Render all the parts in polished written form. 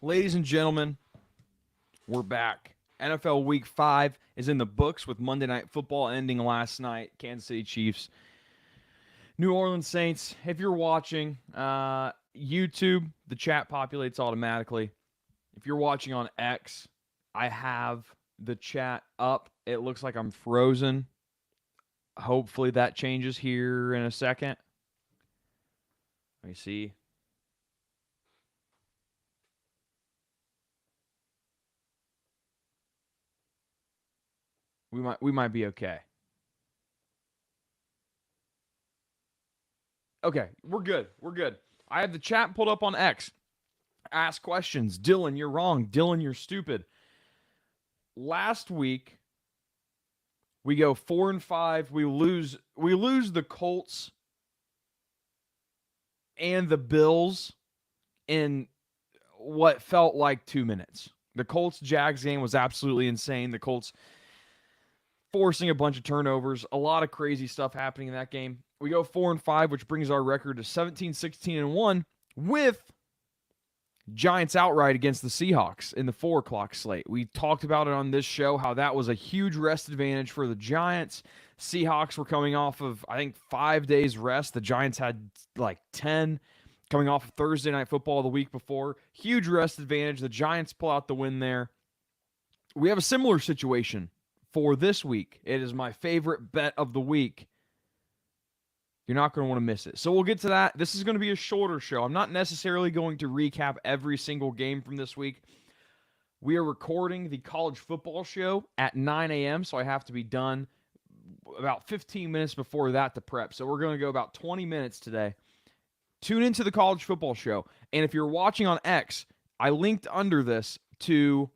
Ladies and gentlemen, we're back. NFL Week 5 is in the books with Monday Night Football ending last night. Kansas City Chiefs, New Orleans Saints. If you're watching YouTube, the chat populates automatically. If you're watching on X, I have the chat up. It looks like I'm frozen. Hopefully that changes here in a second. Let me see. We might be okay. Okay, we're good. We're good. I have the chat pulled up on X. Ask questions. Dylan, you're wrong. Dylan, you're stupid. Last week, we go 4-5. We lose the Colts and the Bills in what felt like 2 minutes. The Colts-Jags game was absolutely insane. The Colts forcing a bunch of turnovers, a lot of crazy stuff happening in that game. We go 4-5, which brings our record to 17-16-1 with Giants outright against the Seahawks in the 4 o'clock slate. We talked about it on this show, how that was a huge rest advantage for the Giants. Seahawks were coming off of, I think, 5 days rest. The Giants had like 10 coming off of Thursday Night Football the week before. Huge rest advantage. The Giants pull out the win there. We have a similar situation for this week. It is my favorite bet of the week. You're not going to want to miss it. So we'll get to that. This is going to be a shorter show. I'm not necessarily going to recap every single game from this week. We are recording the college football show at 9 a.m., so I have to be done about 15 minutes before that to prep. So we're going to go about 20 minutes today. Tune into the college football show. And if you're watching on X, I linked under this to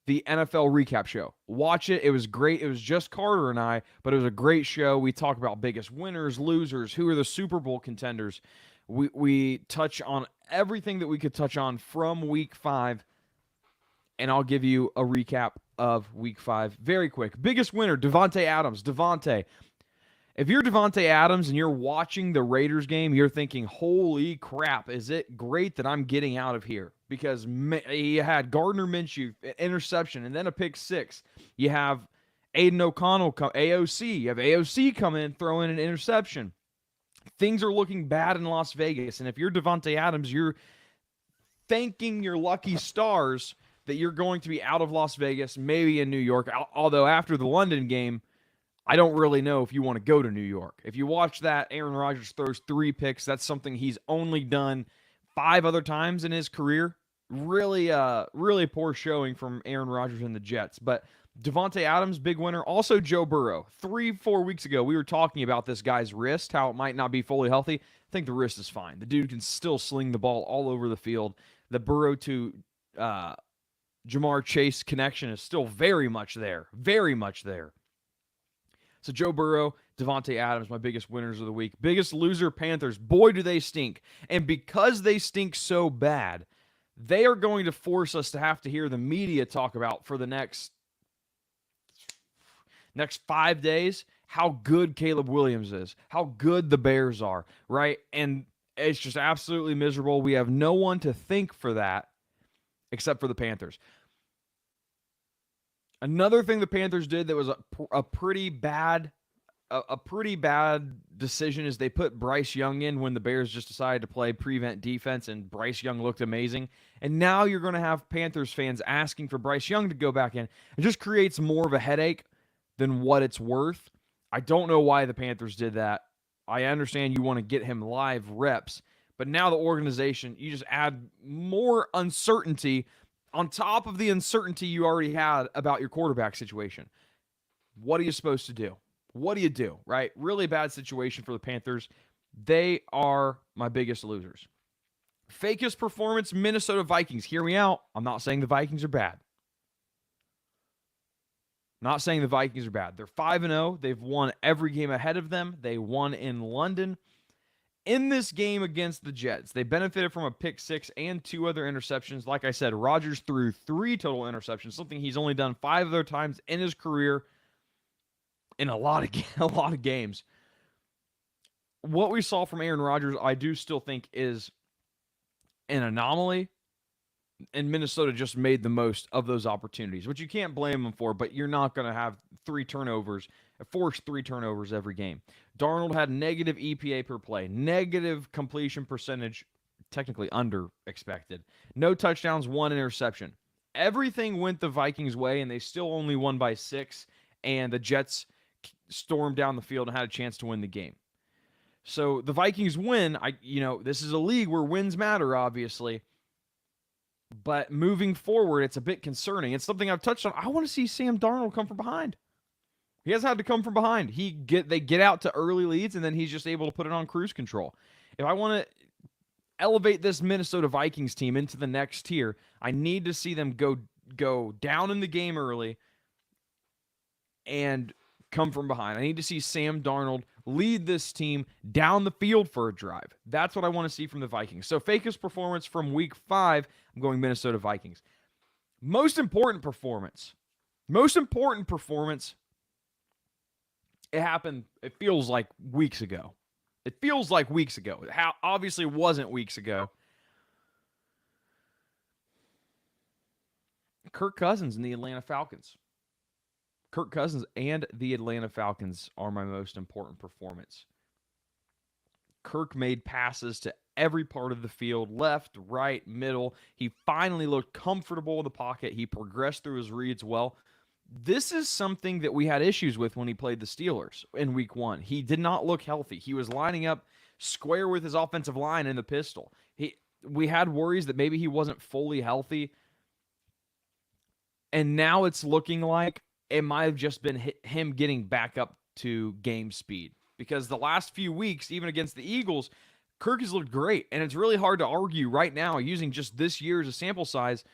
the NFL recap show. Watch it. It was great. It was just Carter and I, but it was a great show. We talk about biggest winners, losers, who are the Super Bowl contenders. We touch on everything that we could touch on from Week 5, and I'll give you a recap of Week 5 very quick. Biggest winner, Davante Adams. Davante. If you're Davante Adams and you're watching the Raiders game, you're thinking, holy crap, is it great that I'm getting out of here? Because he had Gardner Minshew, an interception, and then a pick 6. You have Aiden O'Connell, AOC. You have AOC come in, throw in an interception. Things are looking bad in Las Vegas. And if you're Davante Adams, you're thanking your lucky stars that you're going to be out of Las Vegas, maybe in New York. Although after the London game, I don't really know if you want to go to New York. If you watch that, Aaron Rodgers throws 3 picks. That's something he's only done 5 other times in his career. Really poor showing from Aaron Rodgers and the Jets. But Davante Adams, big winner. Also Joe Burrow. 3-4 weeks ago, we were talking about this guy's wrist, how it might not be fully healthy. I think the wrist is fine. The dude can still sling the ball all over the field. The Burrow to Jamar Chase connection is still very much there. Very much there. So Joe Burrow, Davante Adams, my biggest winners of the week. Biggest loser, Panthers. Boy, do they stink. And because they stink so bad, they are going to force us to have to hear the media talk about for the next 5 days how good Caleb Williams is, how good the Bears are, right? And it's just absolutely miserable. We have no one to thank for that except for the Panthers. Another thing the Panthers did that was a pretty bad decision is they put Bryce Young in when the Bears just decided to play prevent defense, and Bryce Young looked amazing. And now you're going to have Panthers fans asking for Bryce Young to go back in. It just creates more of a headache than what it's worth. I don't know why the Panthers did that. I understand you want to get him live reps, but now the organization, you just add more uncertainty on top of the uncertainty you already had about your quarterback situation. What are you supposed to do? What do you do, right? Really bad situation for the Panthers. They are my biggest losers. Fakest performance, Minnesota Vikings. Hear me out. I'm not saying the Vikings are bad. Not saying the Vikings are bad. They're 5-0. They've won every game ahead of them. They won in London. In this game against the Jets, they benefited from a pick 6 and 2 other interceptions. Like I said, Rodgers threw 3 total interceptions, something he's only done 5 other times in his career in a lot of games. What we saw from Aaron Rodgers, I do still think is an anomaly. And Minnesota just made the most of those opportunities, which you can't blame them for, but you're not going to have force three turnovers every game. Darnold had negative EPA per play, negative completion percentage, technically under expected. No touchdowns, one interception. Everything went the Vikings' way, and they still only won by 6, and the Jets stormed down the field and had a chance to win the game. So the Vikings win. This is a league where wins matter, obviously. But moving forward, it's a bit concerning. It's something I've touched on. I want to see Sam Darnold come from behind. He has had to come from behind. They get out to early leads, and then he's just able to put it on cruise control. If I want to elevate this Minnesota Vikings team into the next tier, I need to see them go down in the game early and come from behind. I need to see Sam Darnold lead this team down the field for a drive. That's what I want to see from the Vikings. So fakest performance from week 5, I'm going Minnesota Vikings. Most important performance. It happened, it feels like weeks ago. How obviously it wasn't weeks ago. Kirk Cousins and the Atlanta Falcons. Kirk Cousins and the Atlanta Falcons are my most important performance. Kirk made passes to every part of the field, left, right, middle. He finally looked comfortable in the pocket. He progressed through his reads well. This is something that we had issues with when he played the Steelers in week 1. He did not look healthy. He was lining up square with his offensive line in the pistol. We had worries that maybe he wasn't fully healthy. And now it's looking like it might have just been him getting back up to game speed. Because the last few weeks, even against the Eagles, Kirk has looked great. And it's really hard to argue right now, using just this year as a sample size,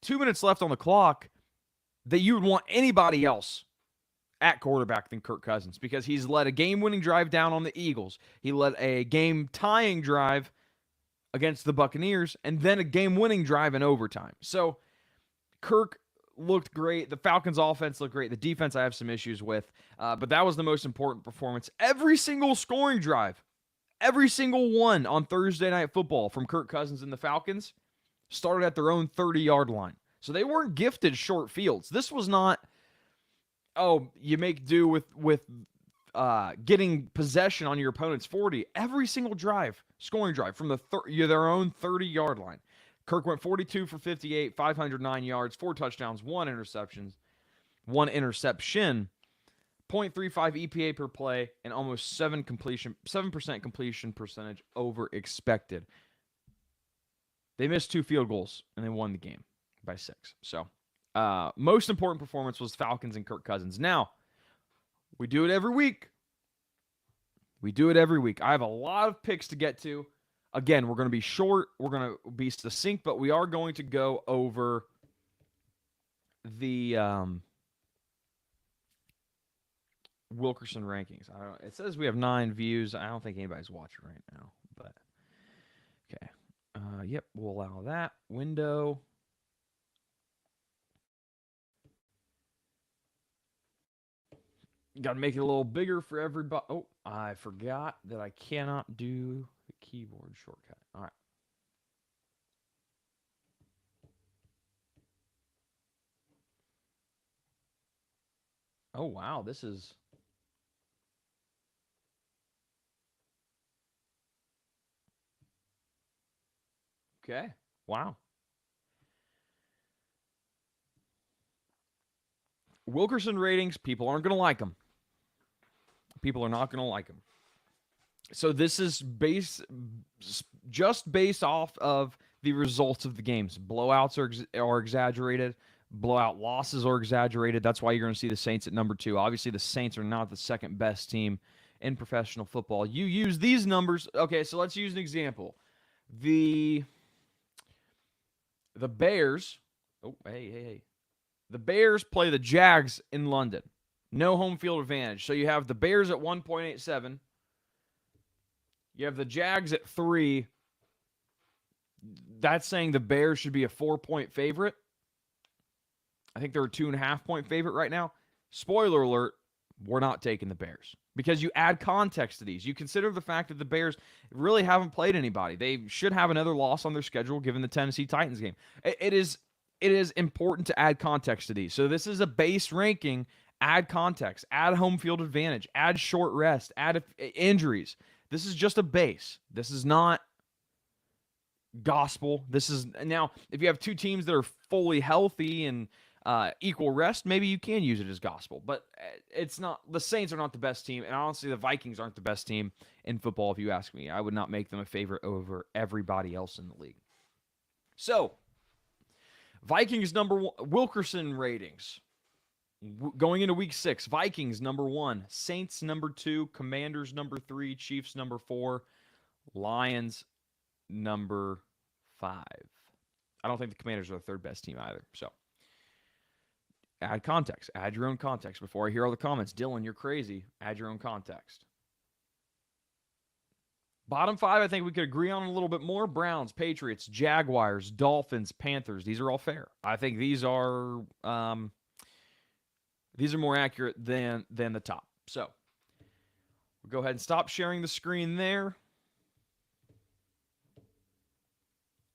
2 minutes left on the clock, that you would want anybody else at quarterback than Kirk Cousins. Because he's led a game-winning drive down on the Eagles. He led a game-tying drive against the Buccaneers, and then a game-winning drive in overtime. So Kirk looked great. The Falcons' offense looked great. The defense I have some issues with. But that was the most important performance. Every single scoring drive, every single one on Thursday Night Football from Kirk Cousins and the Falcons started at their own 30-yard line. So they weren't gifted short fields. This was not, you make do with getting possession on your opponent's 40. Every single drive, scoring drive, from their own 30-yard line. Kirk went 42 for 58, 509 yards, 4 touchdowns, 1 interception, 0.35 EPA per play, and almost 7% completion percentage over expected. They missed 2 field goals, and they won the game by 6. So, most important performance was Falcons and Kirk Cousins. Now, we do it every week. I have a lot of picks to get to. Again, we're going to be short. We're going to be succinct, but we are going to go over the Wilkerson rankings. It says we have 9 views. I don't think anybody's watching right now, but okay. Yep, we'll allow that. Window. Got to make it a little bigger for everybody. Oh, I forgot that I cannot do the keyboard shortcut. All right. Oh, wow. This is... Okay. Wow. Wilkerson ratings, people aren't going to like them. People are not going to like them. So this is just based off of the results of the games. Blowouts are exaggerated. Blowout losses are exaggerated. That's why you're going to see the Saints at number 2. Obviously, the Saints are not the second best team in professional football. You use these numbers. Okay, so let's use an example. The Bears. Oh, hey. The Bears play the Jags in London. No home field advantage. So you have the Bears at 1.87. You have the Jags at 3. That's saying the Bears should be a 4-point favorite. I think they're a 2.5-point favorite right now. Spoiler alert, we're not taking the Bears. because you add context to these. You consider the fact that the Bears really haven't played anybody. They should have another loss on their schedule given the Tennessee Titans game. It is important to add context to these. So this is a base ranking. Add context, add home field advantage, add short rest, add injuries. This is just a base. This is not gospel. This is now, if you have two teams that are fully healthy and equal rest, maybe you can use it as gospel. But it's not. The Saints are not the best team, and honestly, the Vikings aren't the best team in football. If you ask me, I would not make them a favorite over everybody else in the league. So, Vikings number one, Wilkerson ratings. Going into week 6, Vikings number 1, Saints number 2, Commanders number 3, Chiefs number 4, Lions number 5. I don't think the Commanders are the third best team either. So, add context. Add your own context. Before I hear all the comments, Dylan, you're crazy. Add your own context. Bottom 5, I think we could agree on a little bit more. Browns, Patriots, Jaguars, Dolphins, Panthers. These are all fair. I think these are more accurate than the top. So, we'll go ahead and stop sharing the screen there.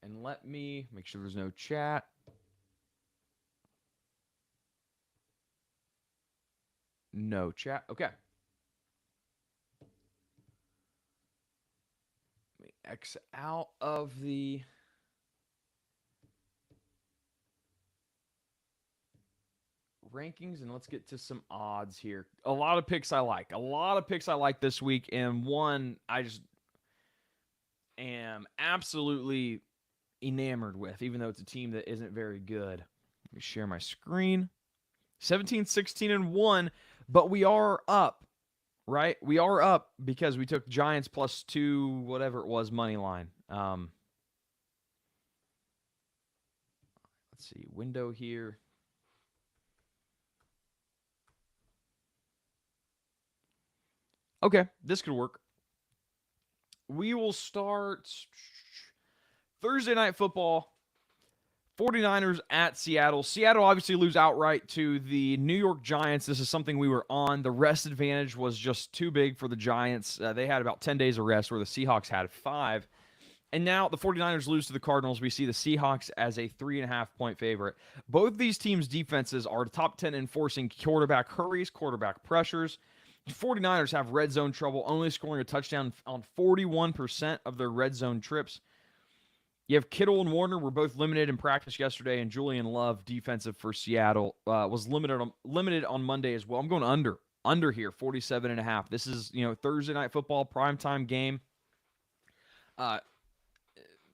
And let me make sure there's no chat. No chat. Okay. Let me X out of the... rankings, and let's get to some odds here. A lot of picks I like this week, and one I just am absolutely enamored with, even though it's a team that isn't very good. Let me share my screen. 17, 16, and 1, but we are up, right? We are up because we took Giants plus 2, whatever it was, money line. Let's see, window here. Okay, this could work. We will start Thursday Night Football. 49ers at Seattle. Seattle obviously lose outright to the New York Giants. This is something we were on. The rest advantage was just too big for the Giants. They had about 10 days of rest where the Seahawks had 5. And now the 49ers lose to the Cardinals. We see the Seahawks as a 3.5-point favorite. Both these teams' defenses are top 10 in forcing quarterback hurries, quarterback pressures. The 49ers have red zone trouble, only scoring a touchdown on 41% of their red zone trips. You have Kittle and Warner were both limited in practice yesterday, and Julian Love, defensive for Seattle, was limited on Monday as well. I'm going under here, 47.5. This is Thursday Night Football primetime game. I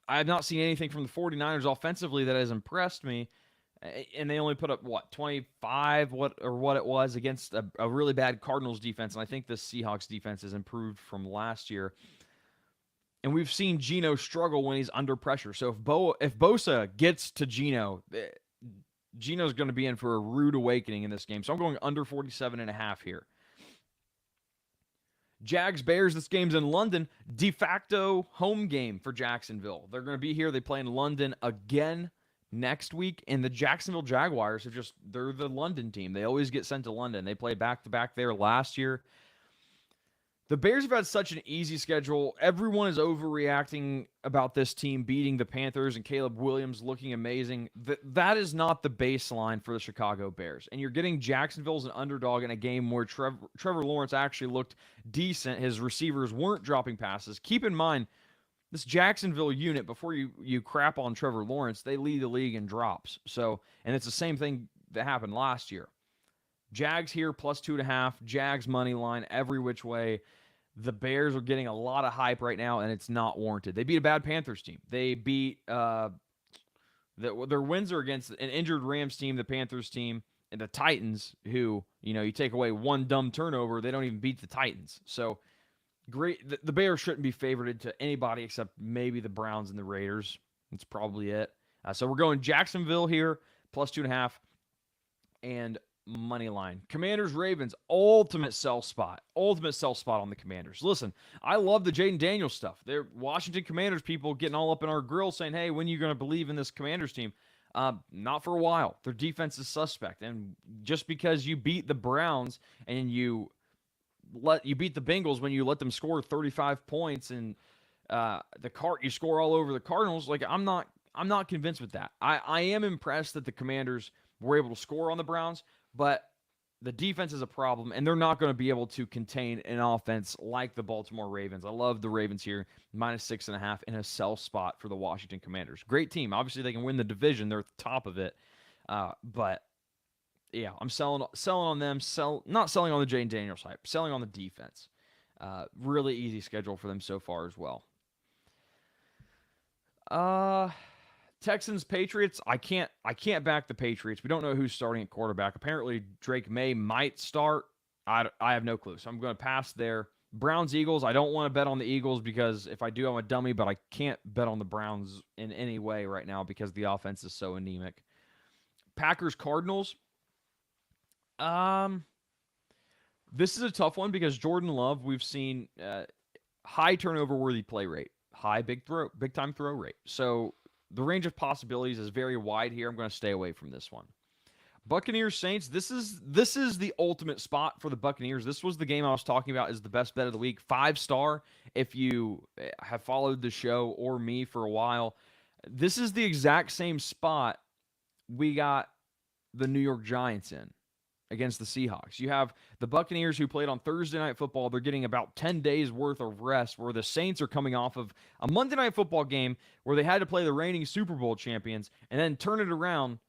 have not seen anything from the 49ers offensively that has impressed me. And they only put up, 25, what it was, against a really bad Cardinals defense. And I think the Seahawks defense has improved from last year. And we've seen Geno struggle when he's under pressure. So if Bosa gets to Geno, Geno's going to be in for a rude awakening in this game. So I'm going under 47.5 here. Jags-Bears, this game's in London. De facto home game for Jacksonville. They're going to be here. They play in London again next week, and the Jacksonville Jaguars they're the London team. They always get sent to London. They played back-to-back there last year. The Bears have had such an easy schedule. Everyone is overreacting about this team beating the Panthers and Caleb Williams looking amazing. That is not the baseline for the Chicago Bears. And you're getting Jacksonville as an underdog in a game where Trevor Lawrence actually looked decent. His receivers weren't dropping passes. Keep in mind, this Jacksonville unit, before you crap on Trevor Lawrence, they lead the league in drops. And it's the same thing that happened last year. Jags here plus 2.5. Jags money line every which way. The Bears are getting a lot of hype right now, and it's not warranted. They beat a bad Panthers team. They beat their wins are against an injured Rams team, the Panthers team, and the Titans, who you take away one dumb turnover, they don't even beat the Titans. So great. The Bears shouldn't be favored to anybody except maybe the Browns and the Raiders. That's probably it. So we're going Jacksonville here, plus 2.5, and money line. Commanders, Ravens, ultimate sell spot on the Commanders. Listen, I love the Jaden Daniels stuff. They're Washington Commanders people getting all up in our grill saying, hey, when are you going to believe in this Commanders team? Not for a while. Their defense is suspect. And just because you beat the Browns and you you beat the Bengals when you let them score 35 points and you score all over the Cardinals. Like I'm not convinced with that. I am impressed that the Commanders were able to score on the Browns, but the defense is a problem, and they're not going to be able to contain an offense like the Baltimore Ravens. I love the Ravens here, -6.5 in a sell spot for the Washington Commanders. Great team. Obviously, they can win the division. They're at the top of it. But yeah, I'm selling on them. Not selling on the Jane Daniels hype. Selling on the defense. Really easy schedule for them so far as well. Texans Patriots. I can't back the Patriots. We don't know who's starting at quarterback. Apparently Drake May might start. I have no clue. So I'm going to pass there. Browns Eagles. I don't want to bet on the Eagles because if I do, I'm a dummy. But I can't bet on the Browns in any way right now because the offense is so anemic. Packers Cardinals. This is a tough one because Jordan Love. We've seen high turnover worthy play rate, high big time throw rate. So the range of possibilities is very wide here. I'm going to stay away from this one. Buccaneers Saints. This is the ultimate spot for the Buccaneers. This was the game I was talking about as the best bet of the week. 5-star. If you have followed the show or me for a while, this is the exact same spot we got the New York Giants in against the Seahawks. You have the Buccaneers who played on Thursday Night Football. They're getting about 10 days worth of rest, where the Saints are coming off of a Monday Night Football game where they had to play the reigning Super Bowl champions and then turn it around,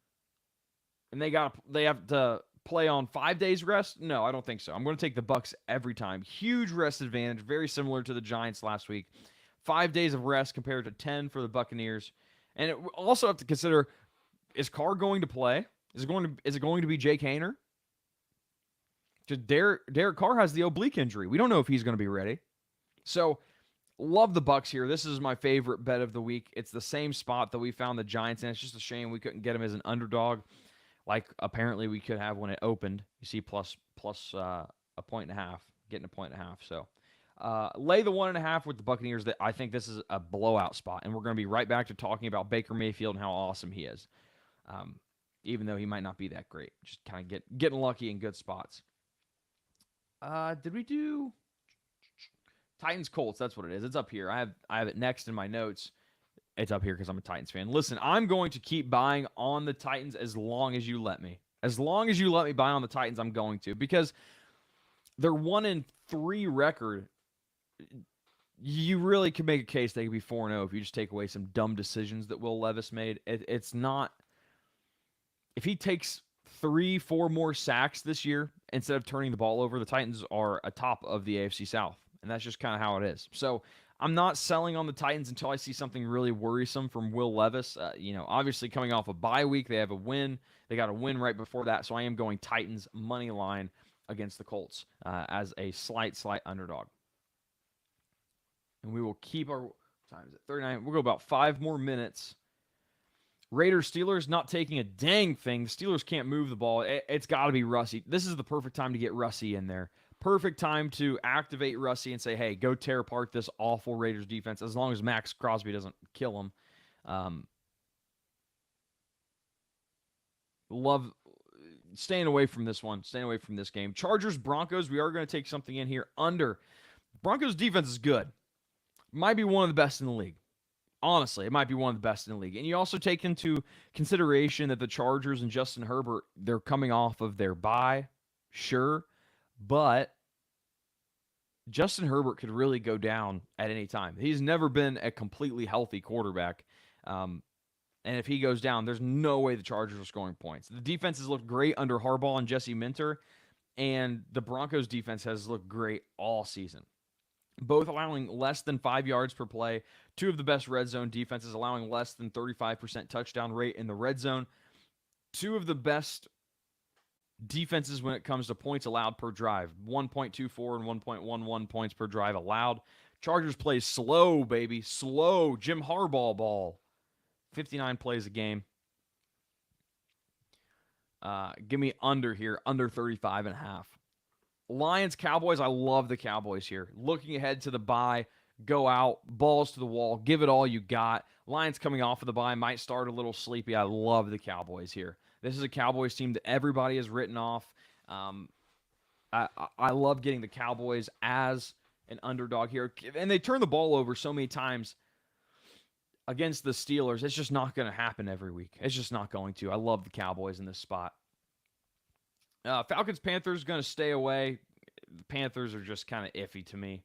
and they have to play on 5 days rest? No, I don't think so. I'm going to take the Bucs every time. Huge rest advantage, very similar to the Giants last week. 5 days of rest compared to 10 for the Buccaneers. And it also have to consider, is Carr going to play? Is it going to be Jake Haener? Derek Carr has the oblique injury. We don't know if he's going to be ready. So, love the Bucs here. This is my favorite bet of the week. It's the same spot that we found the Giants in. It's just a shame we couldn't get him as an underdog, like apparently we could have when it opened. You see, plus a 1.5, getting a 1.5. So, lay the 1.5 with the Buccaneers. That I think this is a blowout spot, and we're going to be right back to talking about Baker Mayfield and how awesome he is. Even though he might not be that great, just kind of getting lucky in good spots. Did we do Titans Colts? That's what it is. It's up here. I have it next in my notes. It's up here because I'm a Titans fan. Listen, I'm going to keep buying on the Titans as long as you let me. As long as you let me buy on the Titans, I'm going to, because their 1-3 record. You really can make a case they could be 4-0 if you just take away some dumb decisions that Will Levis made. It's not. If he takes 3-4 more sacks this year instead of turning the ball over, the Titans are atop of the AFC South, and that's just kind of how it is. So I'm not selling on the Titans until I see something really worrisome from Will Levis. Obviously coming off a bye week, they have a win. They got a win right before that, so I am going Titans money line against the Colts as a slight underdog. And we will keep our time is it 39. We'll go about 5 more minutes. Raiders Steelers, not taking a dang thing. The Steelers can't move the ball. It's got to be Russie. This is the perfect time to get Russie in there. Perfect time to activate Russie and say, hey, go tear apart this awful Raiders defense, as long as Max Crosby doesn't kill him. Love staying away from this one. Staying away from this game. Chargers Broncos, we are going to take something in here under. Broncos defense is good. Might be one of the best in the league. Honestly, it might be one of the best in the league. And you also take into consideration that the Chargers and Justin Herbert, they're coming off of their bye, sure, but Justin Herbert could really go down at any time. He's never been a completely healthy quarterback. And if he goes down, there's no way the Chargers are scoring points. The defense has looked great under Harbaugh and Jesse Minter, and the Broncos defense has looked great all season. Both allowing less than 5 yards per play. 2 of the best red zone defenses allowing less than 35% touchdown rate in the red zone. 2 of the best defenses when it comes to points allowed per drive. 1.24 and 1.11 points per drive allowed. Chargers play slow, baby. Slow. Jim Harbaugh ball. 59 plays a game. Give me under here. Under 35.5. Lions, Cowboys, I love the Cowboys here. Looking ahead to the bye, go out, balls to the wall, give it all you got. Lions coming off of the bye, might start a little sleepy. I love the Cowboys here. This is a Cowboys team that everybody has written off. I love getting the Cowboys as an underdog here, and they turn the ball over so many times against the Steelers. It's just not going to happen every week. It's just not going to. I love the Cowboys in this spot. Falcons Panthers going to stay away. The Panthers are just kind of iffy to me.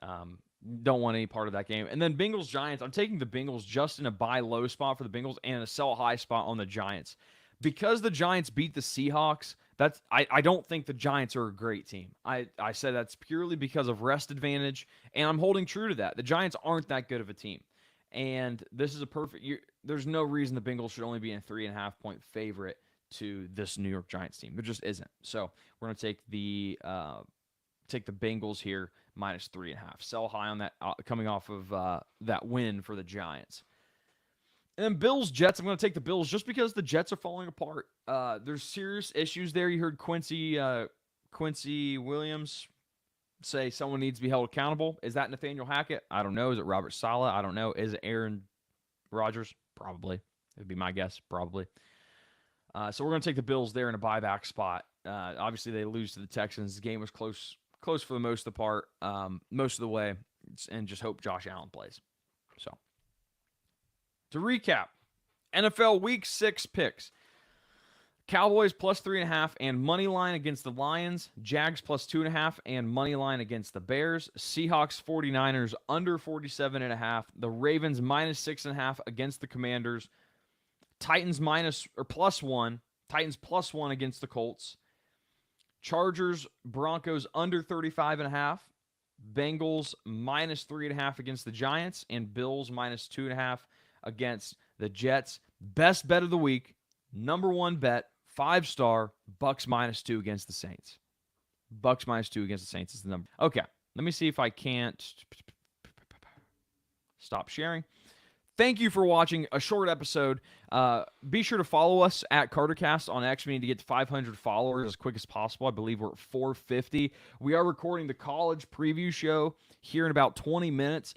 Don't want any part of that game. And then Bengals Giants. I'm taking the Bengals just in a buy low spot for the Bengals and a sell high spot on the Giants. Because the Giants beat the Seahawks, I don't think the Giants are a great team. I said that's purely because of rest advantage, and I'm holding true to that. The Giants aren't that good of a team. And this is a perfect there's no reason the Bengals should only be a 3.5 point favorite to this New York Giants team. There just isn't. So we're going to take the Bengals here minus 3.5. Sell high on that coming off of that win for the Giants. And then Bills Jets. I'm going to take the Bills just because the Jets are falling apart. There's serious issues there. You heard Quincy Williams say someone needs to be held accountable. Is that Nathaniel Hackett? I don't know. Is it Robert Saleh? I don't know. Is it Aaron Rodgers? Probably. It'd be my guess. Probably. So we're going to take the Bills there in a buyback spot. Obviously, they lose to the Texans. The game was close for the most of the way, and just hope Josh Allen plays. So, to recap, NFL Week 6 picks. Cowboys plus 3.5 and money line against the Lions. Jags plus 2.5 and money line against the Bears. Seahawks 49ers under 47.5. The Ravens minus 6.5 against the Commanders. Titans plus 1. Titans plus 1 against the Colts. Chargers Broncos under 35.5. Bengals minus 3.5 against the Giants. And Bills minus 2.5 against the Jets. Best bet of the week. Number 1 bet. 5-star, Bucks minus 2 against the Saints. Bucks minus 2 against the Saints is the number. Okay, let me see if I can't stop sharing. Thank you for watching a short episode. Be sure to follow us at CarterCast on X. We need to get to 500 followers as quick as possible. I believe we're at 450. We are recording the college preview show here in about 20 minutes.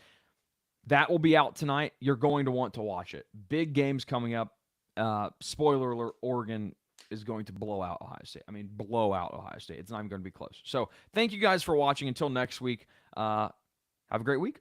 That will be out tonight. You're going to want to watch it. Big games coming up. Spoiler alert, Oregon is going to blow out Ohio State. Blow out Ohio State. It's not even going to be close. So thank you guys for watching. Until next week, have a great week.